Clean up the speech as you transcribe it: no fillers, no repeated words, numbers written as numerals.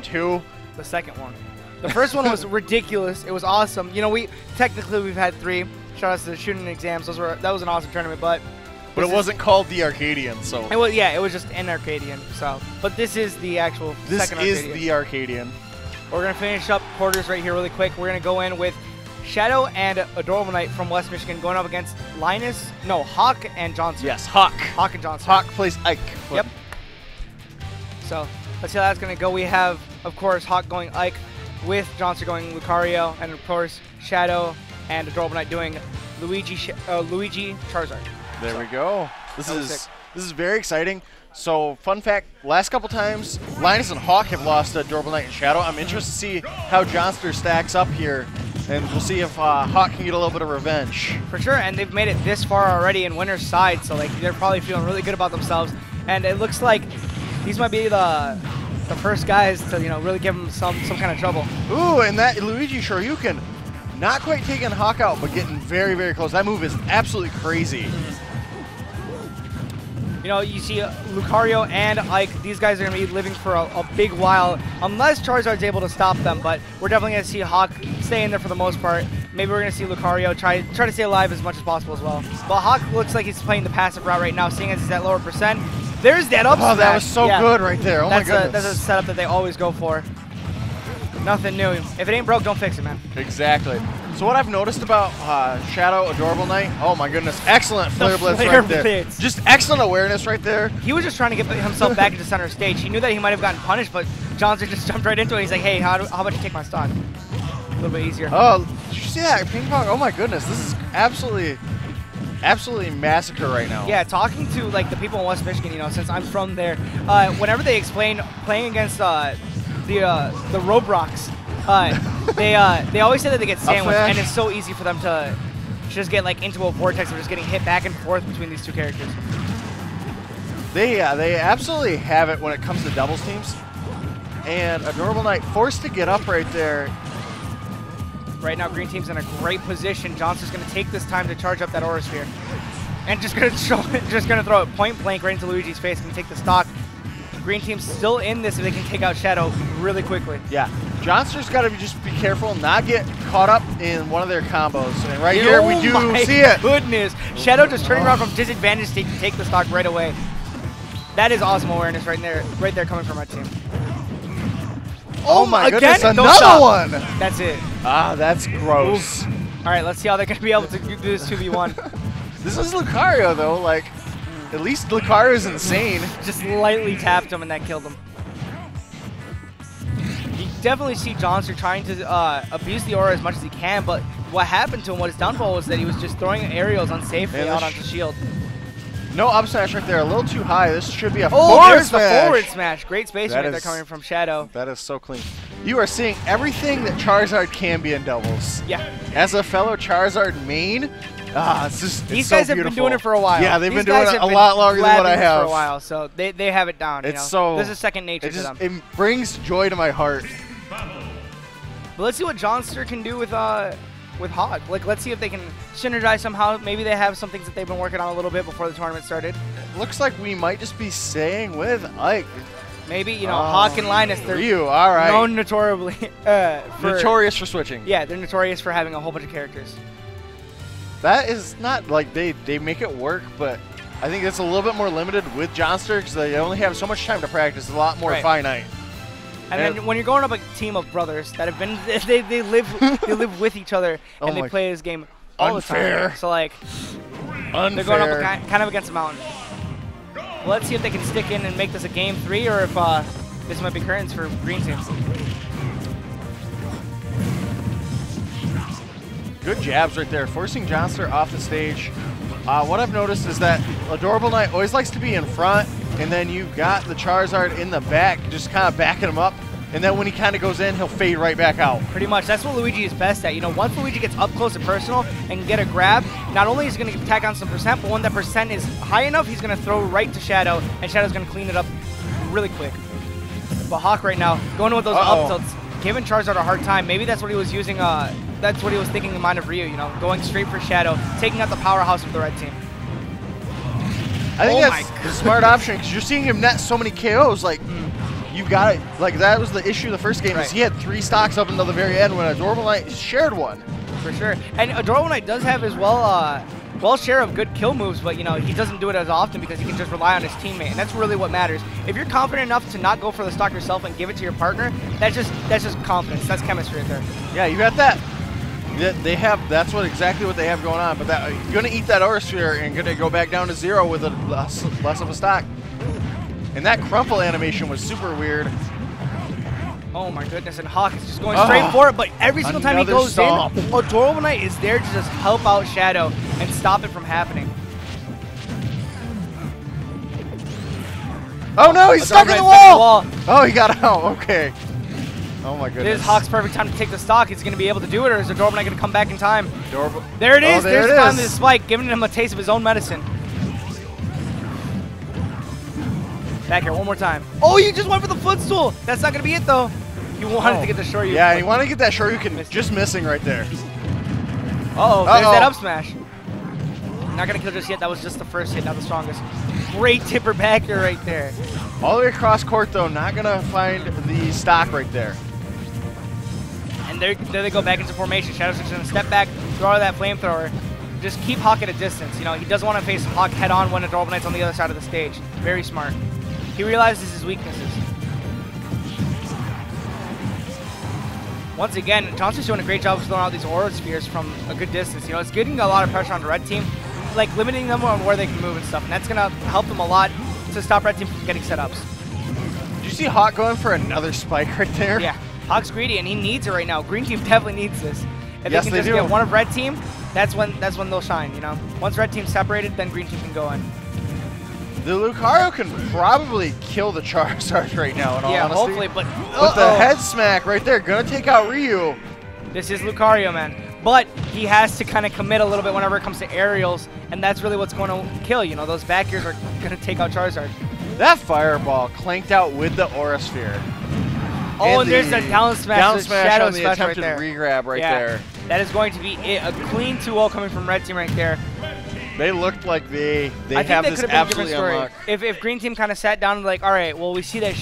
2? The second one. The first one was ridiculous. It was awesome. You know, we've had 3. Shout out to the shooting exams. That was an awesome tournament, but it wasn't called the Arcadian, so. It was, yeah, it was just an Arcadian. So, but this is the actual second Arcadian. This is the Arcadian. We're gonna finish up quarters right here really quick. We're gonna go in with Shadow and Adorable Knight from West Michigan going up against Hawk and Johnnstr. Yes, Hawk. Hawk and Johnnstr. Hawk plays Ike. Yep. So let's see how that's gonna go. We have, of course, Hawk going Ike, with Johnnstr going Lucario, and of course Shadow and Adorable Knight doing Luigi Charizard. There we go. This is very exciting. So, fun fact, last couple times, Linus and Hawk have lost to Adorable Knight and Shadow. I'm interested to see how Johnnstr stacks up here, and we'll see if Hawk can get a little bit of revenge. For sure, and they've made it this far already in winner's side, so like they're probably feeling really good about themselves. And it looks like these might be the first guys to really give them some kind of trouble. Ooh, and that Luigi Shoryuken, not quite taking Hawk out, but getting very, very close. That move is absolutely crazy. You know, you see Lucario and Ike, these guys are going to be living for a big while, unless Charizard's able to stop them, but we're definitely going to see Hawk stay in there for the most part. Maybe we're going to see Lucario try to stay alive as much as possible as well. But Hawk looks like he's playing the passive route right now, seeing as he's at lower percent. There's that up smash. Oh, that was so good right there. Oh my goodness. That's a setup that they always go for. Nothing new. If it ain't broke, don't fix it, man. Exactly. So what I've noticed about Shadow, Adorable Knight, oh my goodness, excellent Flare Blitz right there. Just excellent awareness right there. He was just trying to get himself back into center stage. He knew that he might have gotten punished, but Johnnstr just jumped right into it. He's like, hey, how about you take my stock? A little bit easier. Oh, did you see that ping pong? Oh my goodness, this is absolutely massacre right now. Yeah, talking to like the people in West Michigan, since I'm from there, whenever they explain playing against the Robrocks, they always say that they get sandwiched, and it's so easy for them to just get like into a vortex of just getting hit back and forth between these two characters. They absolutely have it when it comes to doubles teams. And Adorable Knight forced to get up right there. Right now, Green Team's in a great position. Johnnstr's going to take this time to charge up that Aura Sphere. And just going to throw it point blank right into Luigi's face and take the stock. Green Team's still in this if they can take out Shadow really quickly. Yeah. Johnnstr's got to just be careful, not get caught up in one of their combos. And right here, we do see it. Goodness. Shadow just turning around from disadvantage state to take the stock right away. That is awesome awareness right there coming from our team. Oh my goodness, another one! That's it. Ah, that's gross. Oof. All right, let's see how they're going to be able to do this 2v1. This is Lucario, though. Like, at least Lucario is insane. Just lightly tapped him, and that killed him. You definitely see Johnnstr trying to abuse the aura as much as he can, but what happened to him, what his downfall was that he was just throwing aerials unsafely out onto shield. No up smash right there, a little too high. This should be a forward smash. The forward smash. Great space right there coming from Shadow. That is so clean. You are seeing everything that Charizard can be in doubles. Yeah. As a fellow Charizard main, it's just these guys have been doing it for a while. Yeah, they've been doing it a lot longer than what I have. For a while, so they have it down. This is second nature to them. It brings joy to my heart. But let's see what Johnnstr can do with Hawk. Like, let's see if they can synergize somehow. Maybe they have some things that they've been working on a little bit before the tournament started. It looks like we might just be staying with Ike. Maybe, Hawk and Linus, they're known notoriously notorious for switching. Yeah, they're notorious for having a whole bunch of characters. That is not like they make it work, but I think it's a little bit more limited with Johnnstr because they only have so much time to practice, a lot more finite. And then when you're going up a team of brothers that have been, they live with each other and they play this game all the time. So like, they're going up kind of against a mountain. Well, let's see if they can stick in and make this a game 3, or if this might be curtains for Green Team. Good jabs right there, forcing Johnnstr off the stage. What I've noticed is that Adorable Knight always likes to be in front, and then you've got the Charizard in the back, just kind of backing him up. And then when he kind of goes in, he'll fade right back out. Pretty much. That's what Luigi is best at. Once Luigi gets up close and personal and can get a grab, not only is he going to tack on some percent, but when that percent is high enough, he's going to throw right to Shadow, and Shadow's going to clean it up really quick. But Hawk right now, going with those up tilts, giving Charizard a hard time. Maybe that's what he was using, that's what he was thinking in mind of Ryu, going straight for Shadow, taking out the powerhouse of the red team. I think that's a smart option because you're seeing him net so many KOs. Like, you got it. Like, that was the issue the first game, is he had 3 stocks up until the very end when Adorable Knight shared one. For sure. And Adorable Knight does have as well share of good kill moves, but you know, he doesn't do it as often because he can just rely on his teammate, and that's really what matters. If you're confident enough to not go for the stock yourself and give it to your partner, that's just confidence. That's chemistry right there. Yeah, you got that. They have, that's exactly what they have going on, but you're going to eat that Aura Sphere and going to go back down to 0 with a less of a stock. And that crumple animation was super weird. Oh my goodness, and Hawk is just going straight for it, but every single time he goes in, Adorable Knight is there to just help out Shadow and stop it from happening. Oh no, he's stuck in the wall! Oh, he got out, okay. Oh my goodness. This is Hawk's perfect time to take the stock. He's going to be able to do it, or is Adorable Knight going to come back in time? There it is. There's the time of the spike, giving him a taste of his own medicine. Back here, one more time. Oh, you just went for the footstool. That's not going to be it, though. He wanted to get the Shoryuken. Yeah, he wanted to get that Shoryuken, just missing right there. Uh-oh, there's that up smash. Not going to kill just yet. That was just the first hit, not the strongest. Great tipper back here right there. All the way across court, though, not going to find the stock right there. And there they go back into formation. Shadow's just going to step back, throw out that flamethrower. Just keep Hawk at a distance. You know, he doesn't want to face Hawk head on when Adorable Knight's on the other side of the stage. Very smart. He realizes his weaknesses. Once again, Johnnstr's doing a great job of throwing out these Aura Spheres from a good distance. You know, it's getting a lot of pressure on the red team, like limiting them on where they can move and stuff. And that's going to help them a lot to stop red team from getting setups. Did you see Hawk going for another spike right there? Yeah, Hawk's greedy and he needs it right now. Green team definitely needs this. If yes, they can just get one of red team, that's when they'll shine. You know, once red team's separated, then green team can go in. The Lucario can probably kill the Charizard right now, in all honesty. Hopefully, but the head smack right there, gonna take out Ryu. This is Lucario, man. But he has to kind of commit a little bit whenever it comes to aerials, and that's really what's going to kill. You know, those back airs are going to take out Charizard. That fireball clanked out with the Aura Sphere. Oh, and there's a down smash. Down smash Shadow on the smash attempted right there. re-grab right there. That is going to be a clean 2-0 coming from red team right there. They looked like they I have think this absolutely unlocked. If green team kind of sat down and like, all right, well, we see that